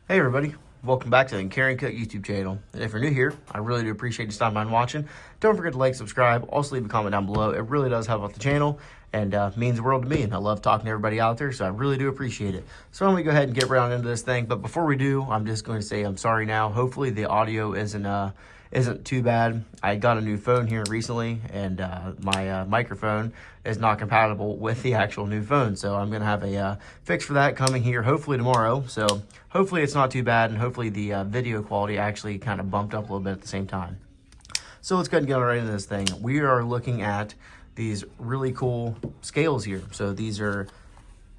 Hey everybody, welcome back to the Carryandcut YouTube channel. And if you're new here, I really do appreciate you stopping by and watching. Don't forget to like, subscribe, also leave a comment down below. It really does help out the channel and means the world to me. And I love talking to everybody out there, so I really do appreciate it. So I'm gonna go ahead and get right on into this thing. But before we do, I'm just going to say I'm sorry now. Hopefully the audio isn't too bad. I got a new phone here recently, and my microphone is not compatible with the actual new phone. So I'm gonna have a fix for that coming here hopefully tomorrow. So hopefully it's not too bad, and hopefully the video quality actually kind of bumped up a little bit at the same time. So let's go ahead and get right into this thing. We are looking at these really cool scales here. So these are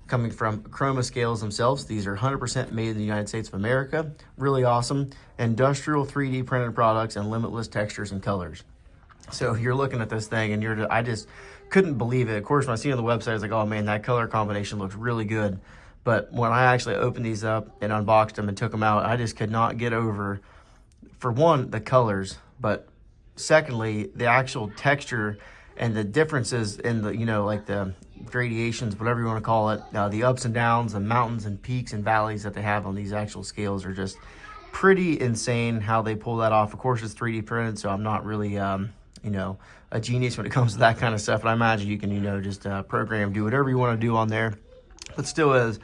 coming from Chroma scales themselves. These are 100% made in the United States of America. Really awesome. Industrial 3D printed products and limitless textures and colors. So you're looking at this thing and I just couldn't believe it. Of course, when I see it on the website, I was like, oh man, that color combination looks really good. But when I actually opened these up and unboxed them and took them out, I just could not get over, for one, the colors, but secondly, the actual texture and the differences in the, like the gradations, whatever you want to call it, the ups and downs, the mountains and peaks and valleys that they have on these actual scales are just pretty insane how they pull that off. Of course, it's 3D printed, so I'm not really, a genius when it comes to that kind of stuff. But I imagine you can, just program, do whatever you want to do on there. But still is,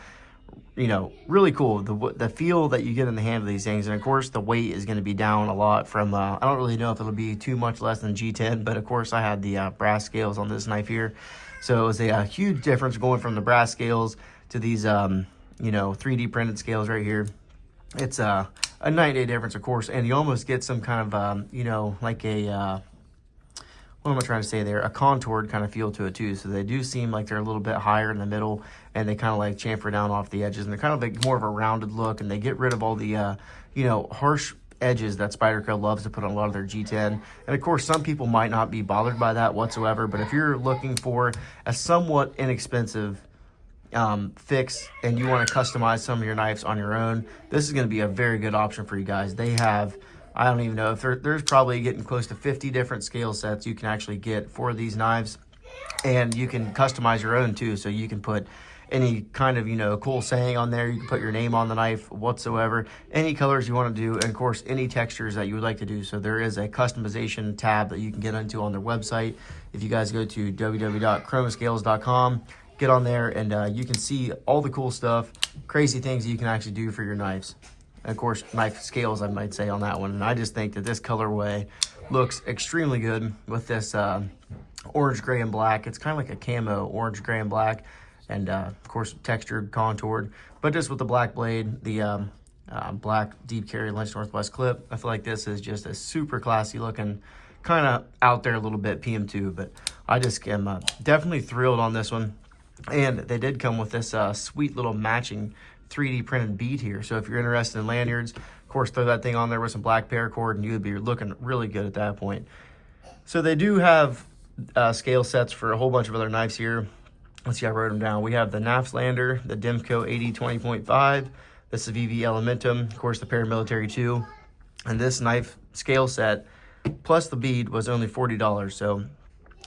really cool. The feel that you get in the hand of these things. And of course, the weight is going to be down a lot from, I don't really know if it'll be too much less than G10, but of course I had the brass scales on this knife here. So it was a huge difference going from the brass scales to these, 3D printed scales right here. It's a night and day difference, of course. And you almost get some kind of, like a, what am I trying to say there? A contoured kind of feel to it too. So they do seem like they're a little bit higher in the middle, and they kind of like chamfer down off the edges, and they're kind of like more of a rounded look, and they get rid of all the, harsh edges that Spyderco loves to put on a lot of their G10. And of course, some people might not be bothered by that whatsoever, but if you're looking for a somewhat inexpensive fix and you want to customize some of your knives on your own, this is going to be a very good option for you guys. They have, I don't even know if there's probably getting close to 50 different scale sets you can actually get for these knives, and you can customize your own too. So you can put any kind of, cool saying on there. You can put your name on the knife whatsoever, any colors you want to do, and of course, any textures that you would like to do. So there is a customization tab that you can get into on their website. If you guys go to www.chromascales.com, get on there and you can see all the cool stuff, crazy things you can actually do for your knives. And of course, knife scales, I might say, on that one. And I just think that this colorway looks extremely good with this orange, gray, and black. It's kind of like a camo orange, gray, and black. And of course, textured, contoured. But just with the black blade, the black deep carry Lynch Northwest clip, I feel like this is just a super classy looking, kind of out there a little bit PM2. But I just am definitely thrilled on this one. And they did come with this sweet little matching 3D printed bead here. So if you're interested in lanyards, of course, throw that thing on there with some black paracord and you would be looking really good at that point. So they do have scale sets for a whole bunch of other knives here. Let's see, I wrote them down. We have the Nafslander, the Demco 80-20.5, the Civivi Elementum, of course, the Paramilitary 2. And this knife scale set, plus the bead, was only $40. So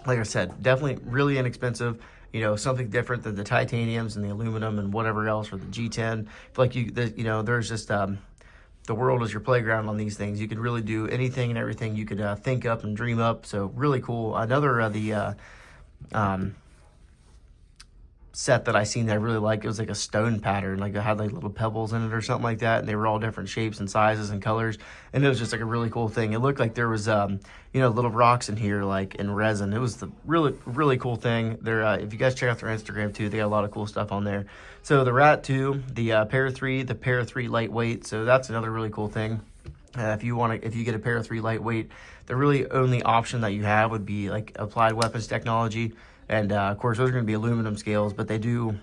like I said, definitely really inexpensive. Something different than the titaniums and the aluminum and whatever else, or the G10. I feel like there's just the world is your playground on these things. You could really do anything and everything you could think up and dream up. So really cool. Another set that I seen that I really liked, it was like a stone pattern, like it had like little pebbles in it or something like that, and they were all different shapes and sizes and colors, and it was just like a really cool thing. It looked like there was little rocks in here, like in resin. It was the really cool thing. They're if you guys check out their Instagram too, they got a lot of cool stuff on there. So the Rat 2, the Para 3, the Para 3 lightweight, so that's another really cool thing. If you get a Para 3 lightweight, the really only option that you have would be like applied weapons technology. And of course, those are going to be aluminum scales, but they do,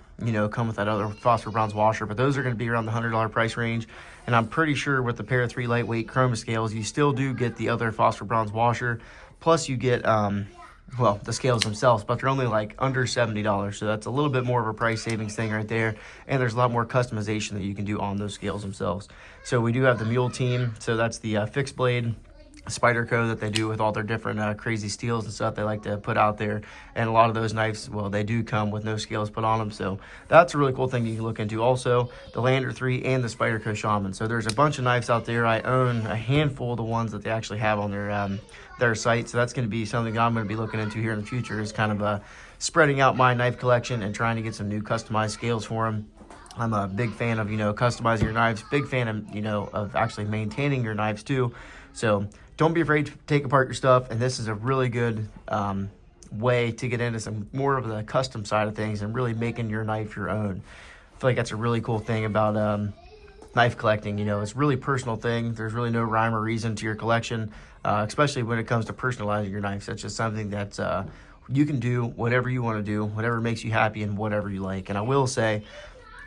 come with that other phosphor bronze washer. But those are going to be around the $100 price range. And I'm pretty sure with the Para 3 lightweight chroma scales, you still do get the other phosphor bronze washer. Plus, you get, the scales themselves, but they're only like under $70. So that's a little bit more of a price savings thing right there. And there's a lot more customization that you can do on those scales themselves. So we do have the Mule Team. So that's the fixed blade. Spyderco that they do with all their different crazy steels and stuff they like to put out there. And a lot of those knives, well, they do come with no scales put on them. So that's a really cool thing you can look into. Also, the Lander 3 and the Spyderco Shaman. So there's a bunch of knives out there. I own a handful of the ones that they actually have on their site. So that's going to be something I'm going to be looking into here in the future, is kind of spreading out my knife collection and trying to get some new customized scales for them. I'm a big fan of, you know, customizing your knives, big fan of, you know, of actually maintaining your knives too. So don't be afraid to take apart your stuff. And this is a really good way to get into some more of the custom side of things and really making your knife your own. I feel like that's a really cool thing about knife collecting. You know, it's a really personal thing. There's really no rhyme or reason to your collection, especially when it comes to personalizing your knives. That's just something that you can do whatever you want to do, whatever makes you happy and whatever you like. And I will say,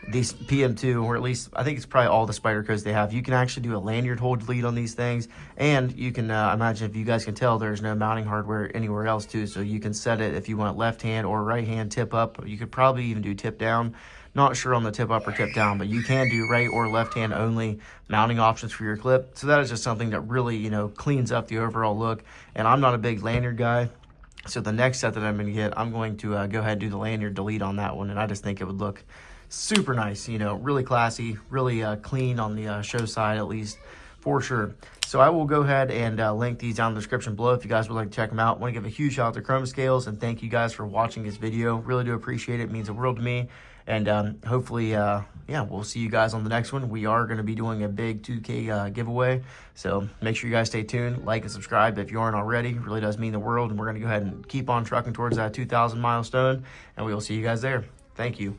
these PM2, or at least I think it's probably all the Spydercos they have, you can actually do a lanyard hold delete on these things, and you can imagine, if you guys can tell, there's no mounting hardware anywhere else too, so you can set it if you want left hand or right hand tip up. You could probably even do tip down. Not sure on the tip up or tip down, but you can do right or left hand only mounting options for your clip. So that is just something that really, you know, cleans up the overall look. And I'm not a big lanyard guy, so the next set that I'm going to get, I'm going to go ahead and do the lanyard delete on that one, and I just think it would look super nice, you know, really classy, really clean on the show side, at least, for sure. So I will go ahead and link these down in the description below if you guys would like to check them out. I want to give a huge shout out to Chroma Scales, and thank you guys for watching this video. Really do appreciate it. It means the world to me. And hopefully, yeah, we'll see you guys on the next one. We are going to be doing a big 2K giveaway, so make sure you guys stay tuned, like and subscribe if you aren't already. It really does mean the world, and we're going to go ahead and keep on trucking towards that 2,000 milestone, and we will see you guys there. Thank you.